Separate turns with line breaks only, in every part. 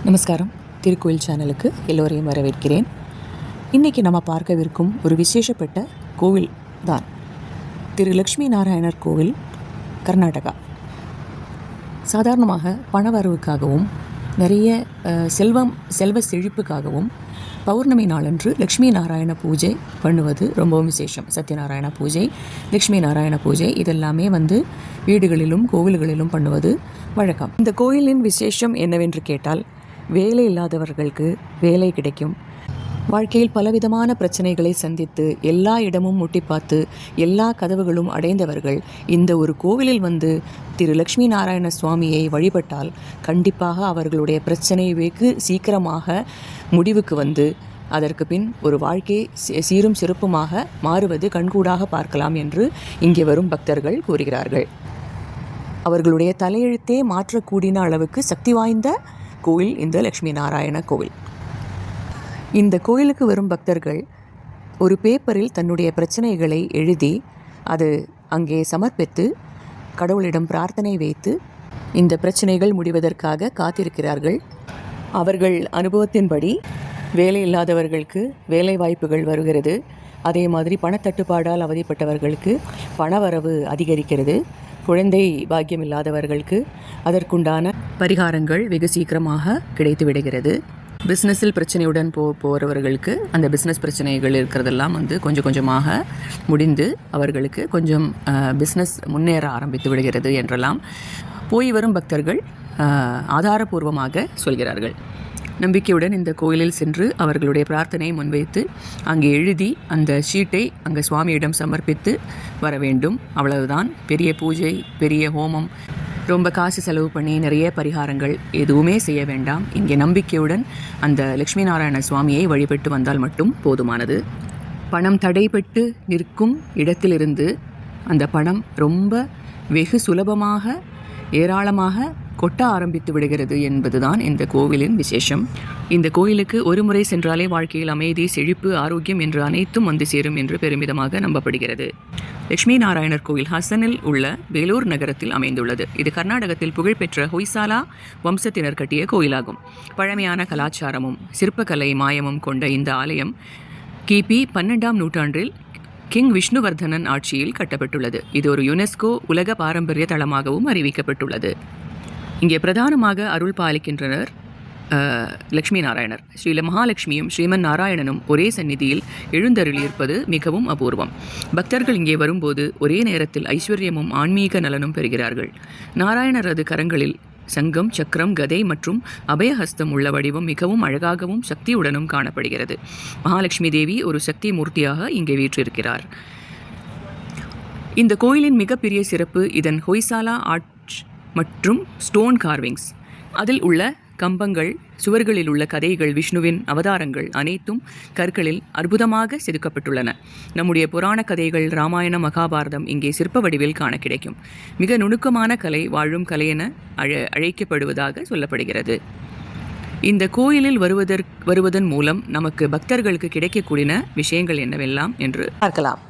நமஸ்காரம். திருக்கோயில் சேனலுக்கு எல்லோரையும் வரவேற்கிறேன். இன்றைக்கி நம்ம பார்க்கவிருக்கும் ஒரு விசேஷப்பட்ட கோவில் தான் திரு லக்ஷ்மி நாராயணர் கோவில், கர்நாடகா. சாதாரணமாக பணவரவுக்காகவும் நிறைய செல்வ செழிப்புக்காகவும் பௌர்ணமி நாளன்று லக்ஷ்மி நாராயண பூஜை பண்ணுவது ரொம்பவும் விசேஷம். சத்யநாராயண பூஜை, லக்ஷ்மி நாராயண பூஜை இதெல்லாமே வீடுகளிலும் கோவில்களிலும் பண்ணுவது வழக்கம். இந்த கோயிலின் விசேஷம் என்னவென்று கேட்டால், வேலை இல்லாதவர்களுக்கு வேலை கிடைக்கும். வாழ்க்கையில் பலவிதமான பிரச்சனைகளை சந்தித்து எல்லா இடமும் முட்டி பார்த்து எல்லா கதவுகளும் அடைந்தவர்கள் இந்த ஒரு கோவிலில் திரு லக்ஷ்மி நாராயண சுவாமியை வழிபட்டால் கண்டிப்பாக அவர்களுடைய பிரச்சனை வெகு சீக்கிரமாக முடிவுக்கு அதற்கு பின் ஒரு வாழ்க்கை சீரும் சிறப்புமாக மாறுவது கண்கூடாக பார்க்கலாம் என்று இங்கே வரும் பக்தர்கள் கூறுகிறார்கள். அவர்களுடைய தலையெழுத்தே மாற்றக்கூடிய அளவுக்கு சக்தி வாய்ந்த கோவில் இந்த லக்ஷ்மி நாராயண கோவில். இந்த கோயிலுக்கு வரும் பக்தர்கள் ஒரு பேப்பரில் தன்னுடைய பிரச்சனைகளை எழுதி அது அங்கே சமர்ப்பித்து கடவுளிடம் பிரார்த்தனை வைத்து இந்த பிரச்சனைகள் முடிவதற்காக காத்திருக்கிறார்கள். அவர்கள் அனுபவத்தின்படி வேலை இல்லாதவர்களுக்கு வேலை வாய்ப்புகள் வருகிறது. அதே மாதிரி பணத்தட்டுப்பாடால் அவதிப்பட்டவர்களுக்கு பணவரவு அதிகரிக்கிறது. குழந்தை பாக்கியம் இல்லாதவர்களுக்கு அதற்குண்டான பரிகாரங்கள் வெகு சீக்கிரமாக கிடைத்து விடுகிறது. பிஸ்னஸில் பிரச்சனையுடன் போகிறவர்களுக்கு அந்த பிஸ்னஸ் பிரச்சனைகள் இருக்கிறதெல்லாம் கொஞ்சம் கொஞ்சமாக முடிந்து அவர்களுக்கு கொஞ்சம் பிஸ்னஸ் முன்னேற ஆரம்பித்து விடுகிறது என்றெல்லாம் போய் வரும் பக்தர்கள் ஆதாரபூர்வமாக சொல்கிறார்கள். நம்பிக்கையுடன் இந்த கோயிலில் சென்று அவர்களுடைய பிரார்த்தனையை முன்வைத்து அங்கே எழுதி அந்த ஷீட்டை அங்கே சுவாமியிடம் சமர்ப்பித்து வர வேண்டும். அவ்வளவுதான். பெரிய பூஜை, பெரிய ஹோமம், ரொம்ப காசு செலவு பண்ணி நிறைய பரிகாரங்கள் எதுவுமே செய்ய வேண்டாம். இங்கே நம்பிக்கையுடன் அந்த லக்ஷ்மி நாராயண சுவாமியை வழிபட்டு வந்தால் மட்டும் போதுமானது. பணம் தடைபட்டு நிற்கும் இடத்திலிருந்து அந்த பணம் ரொம்ப வெகு சுலபமாக ஏராளமாக கொட்ட ஆரம்பித்து விடுகிறது என்பதுதான் இந்த கோவிலின் விசேஷம். இந்த கோயிலுக்கு ஒரு முறை சென்றாலே வாழ்க்கையில் அமைதி, செழிப்பு, ஆரோக்கியம் என்று அனைத்தும் சேரும் என்று பெருமிதமாக நம்பப்படுகிறது. லக்ஷ்மி நாராயணர் கோயில் ஹசனில் உள்ள வேலூர் நகரத்தில் அமைந்துள்ளது. இது கர்நாடகத்தில் புகழ்பெற்ற ஹொய்சாலா வம்சத்தினர் கட்டிய கோயிலாகும். பழமையான கலாச்சாரமும் சிற்பக்கலை மாயமும் கொண்ட இந்த ஆலயம் கிபி 12ஆம் நூற்றாண்டில் கிங் விஷ்ணுவர்தனன் ஆட்சியில் கட்டப்பட்டுள்ளது. இது ஒரு யுனெஸ்கோ உலக பாரம்பரிய தளமாகவும் அறிவிக்கப்பட்டுள்ளது. இங்கே பிரதானமாக அருள் பாலிக்கின்றனர் லக்ஷ்மி நாராயணர். ஸ்ரீ மகாலட்சுமியும் ஸ்ரீமன் நாராயணனும் ஒரே சந்நிதியில் எழுந்தருளியிருப்பது மிகவும் அபூர்வம். பக்தர்கள் இங்கே வரும்போது ஒரே நேரத்தில் ஐஸ்வர்யமும் ஆன்மீக நலனும் பெறுகிறார்கள். நாராயணரது கரங்களில் சங்கம், சக்கரம், கதை மற்றும் அபயஹஸ்தம் உள்ள வடிவம் மிகவும் அழகாகவும் சக்தியுடனும் காணப்படுகிறது. மகாலட்சுமி தேவி ஒரு சக்தி மூர்த்தியாக இங்கே வீற்றிருக்கிறார். இந்த கோயிலின் மிகப்பெரிய சிறப்பு இதன் ஹொய்சாலா ஆர்ட் மற்றும் ஸ்டோன் கார்விங்ஸ். அதில் உள்ள கம்பங்கள், சுவர்களில் உள்ள கதைகள், விஷ்ணுவின் அவதாரங்கள் அனைத்தும் கற்களில் அற்புதமாக செதுக்கப்பட்டுள்ளன. நம்முடைய புராண கதைகள், ராமாயணம், மகாபாரதம் இங்கே சிற்ப வடிவில் காண கிடைக்கும். மிக நுணுக்கமான கலை வாழும் கலை என அழைக்கப்படுவதாக சொல்லப்படுகிறது. இந்த கோயிலில் வருவதன் மூலம் நமக்கு பக்தர்களுக்கு கிடைக்கக்கூடிய விஷயங்கள் என்னவெல்லாம் என்று பார்க்கலாம்.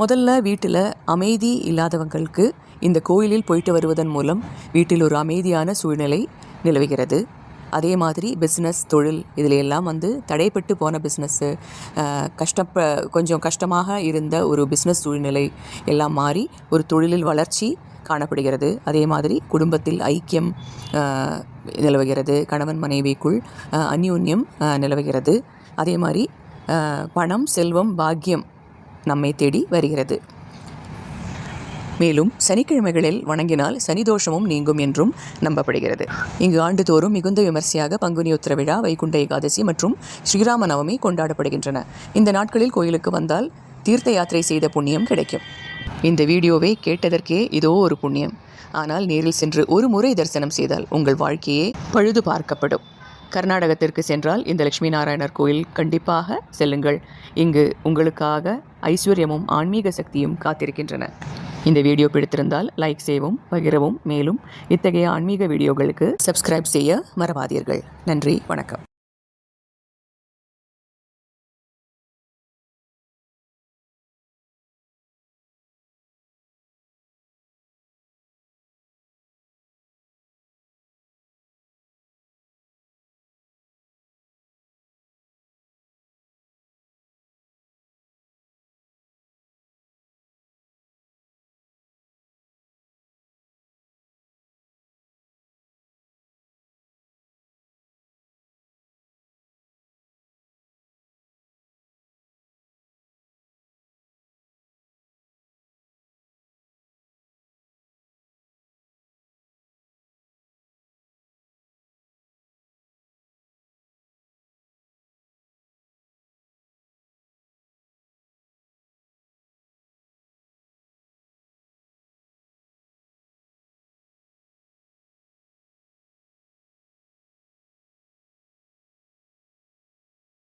முதல்ல வீட்டில் அமைதி இல்லாதவங்களுக்கு இந்த கோயிலில் போயிட்டு வருவதன் மூலம் வீட்டில் ஒரு அமைதியான சூழ்நிலை நிலவுகிறது. அதே மாதிரி பிஸ்னஸ், தொழில் இதில் எல்லாம் தடைப்பட்டு போன பிஸ்னஸ்ஸு, கொஞ்சம் கஷ்டமாக இருந்த ஒரு பிஸ்னஸ் சூழ்நிலை எல்லாம் மாறி ஒரு தொழிலில் வளர்ச்சி காணப்படுகிறது. அதே மாதிரி குடும்பத்தில் ஐக்கியம் நிலவுகிறது. கணவன் மனைவிக்குள் அந்யோன்யம் நிலவுகிறது. அதே மாதிரி பணம், செல்வம், பாக்கியம் நம்மை தேடி வருகிறது. மேலும் சனிக்கிழமைகளில் வணங்கினால் சனிதோஷமும் நீங்கும் என்றும் நம்பப்படுகிறது. இங்கு ஆண்டுதோறும் மிகுந்த விமர்சையாக பங்குனி உத்திர விழா, வைகுண்ட ஏகாதசி மற்றும் ஸ்ரீராம நவமி கொண்டாடப்படுகின்றன. இந்த நாட்களில் கோயிலுக்கு வந்தால் தீர்த்த யாத்திரை செய்த புண்ணியம் கிடைக்கும். இந்த வீடியோவை கேட்டதற்கே இதோ ஒரு புண்ணியம். ஆனால் நேரில் சென்று ஒரு முறை தரிசனம் செய்தால் உங்கள் வாழ்க்கையே பழுது பார்க்கப்படும். கர்நாடகத்திற்கு சென்றால் இந்த லக்ஷ்மி நாராயணர் கோயில் கண்டிப்பாக செல்லுங்கள். இங்கு உங்களுக்காக ஐஸ்வர்யமும் ஆன்மீக சக்தியும் காத்திருக்கின்றன. இந்த வீடியோ பிடித்திருந்தால் லைக் செய்யவும், பகிரவும். மேலும் இத்தகைய ஆன்மீக வீடியோகளுக்கு சப்ஸ்கிரைப் செய்ய மறவாதீர்கள். நன்றி, வணக்கம்.